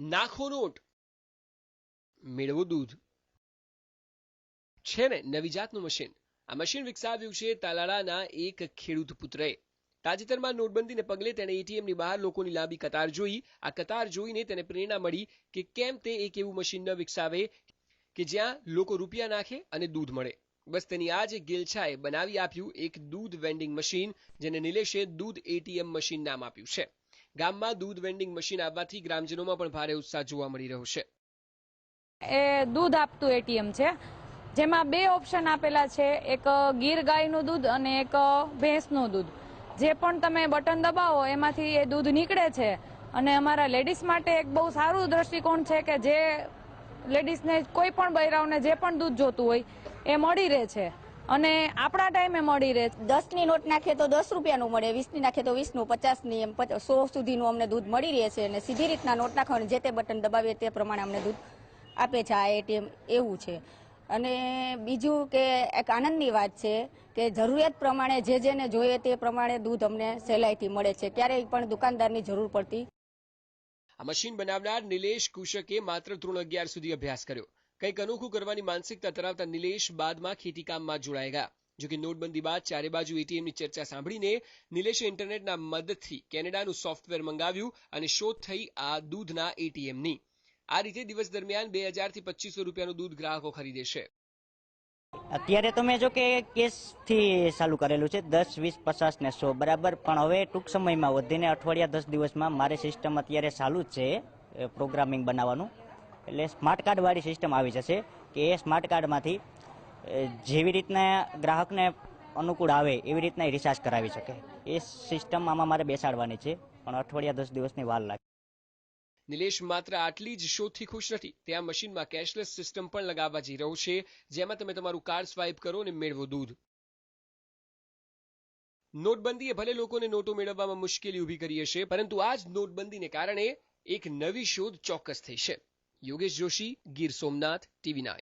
નાખો નોટ, મેળવો દૂધ. છે ને નવી જાતનું મશીન. આ મશીન વિકસાવ્યું છે તાલાળાના એક ખેડૂત પુત્રએ. તાજેતરમાં નોટબંધીને પગલે તેણે એટીએમની બહાર લોકોની લાંબી કતાર જોઈ. આ કતાર જોઈને તેને પ્રેરણા મળી કે કેમ તે એક એવું મશીન ન વિકસાવે કે જ્યાં લોકો રૂપિયા નાખે અને દૂધ મળે. બસ તેની આ જ ગેલછાએ બનાવી આપ્યું એક દૂધ વેન્ડિંગ મશીન, જેને નિલેશે દૂધ એટીએમ મશીન નામ આપ્યું છે. ગામમાં દૂધ વેન્ડિંગ મશીન આવવાથી ગ્રામજનોમાં પણ ભારે ઉત્સાહ જોવા મળી રહ્યો છે. એ દૂધ આપતું એટીએમ છે, જેમાં બે ઓપ્શન આપેલા છે, એક ગીર ગાયનું દૂધ અને એક ભેંસનું દૂધ. જે પણ તમે બટન દબાવો એમાંથી એ દૂધ નીકળે છે. અને અમારા લેડીઝ માટે એક બહુ સારું દ્રષ્ટિકોણ છે કે જે લેડીઝને કોઈ પણ બૈરાઓને જે પણ દૂધ જોતું હોય એ મળી રહે છે અને આપણા ટાઈમે મળી રહે. 10ની નોટ નાખીએ તો 10 રૂપિયાનું મળે, 20ની નાખીએ તો 20નું, 50ની, એમ 100 સુધીનું અમને દૂધ મળી રહે છે. અને સીધી રીતના નોટ નાખવાની, જે તે બટન દબાવીએ તે પ્રમાણે અમને દૂધ આપે છે આ એટીએમ. એવું છે. અને બીજું કે એક આનંદની વાત છે કે જરૂરિયાત પ્રમાણે જે જેને જોઈએ તે પ્રમાણે દૂધ અમને સહેલાઈથી મળે છે, ક્યારેય પણ દુકાનદારની જરૂર પડતી. આ મશીન બનાવનાર નિલેશ કુશકે માત્ર ધોરણ 11 સુધી અભ્યાસ કર્યો. કંઈક અનોખું કરવાની માનસિકતા ધરાવતા નિલેશ બાદમાં ખેતીકામમાં જોડાઈ ગયા. જોકે નોટબંધી બાદ ચારે બાજુ એટીએમની ચર્ચા સાંભળીને નિલેશે ઇન્ટરનેટના મદદથી કેનેડાનું સોફ્ટવેર મંગાવ્યું અને શોધ થઈ આ દૂધના એટીએમની. આ રીતે દિવસ દરમિયાન 2000 થી 2500 રૂપિયાનું દૂધ ગ્રાહકો ખરીદે છે. અત્યારે તો મેં જો કે કેશથી ચાલુ કરેલું છે, 10, 20, 50 ને 100 બરાબર. પણ હવે ટૂંક સમયમાં વધીને અઠવાડિયા 10 દિવસમાં મારી સિસ્ટમ અત્યારે ચાલુ જ છે પ્રોગ્રામિંગ બનાવવાનું. એટલે સ્માર્ટ કાર્ડ વાળી સિસ્ટમ આવી જશે કે એ સ્માર્ટ કાર્ડમાંથી જેવી રીતના ગ્રાહકને અનુકૂળ આવે એવી રીતના રિચાર્જ કરાવી શકે. એ સિસ્ટમ આમાં મારે બેસાડવાની છે, પણ અઠવાડિયા 10 દિવસની વાર લાગે. નિલેશ માત્ર આટલી જ શોધથી ખુશ નથી. તે આ મશીનમાં કેશલેસ સિસ્ટમ પણ લગાવવા જઈ રહ્યો છે, જેમાં તમે તમારું કાર્ડ સ્વાઇપ કરો અને મેળવો દૂધ. નોટબંધીએ ભલે લોકોને નોટો મેળવવામાં મુશ્કેલી ઊભી કરી હશે, પરંતુ આ જ નોટબંધીને કારણે એક નવી શોધ ચોક્કસ થઈ છે. યોગેશ જોશી, ગીર સોમનાથ, TV9.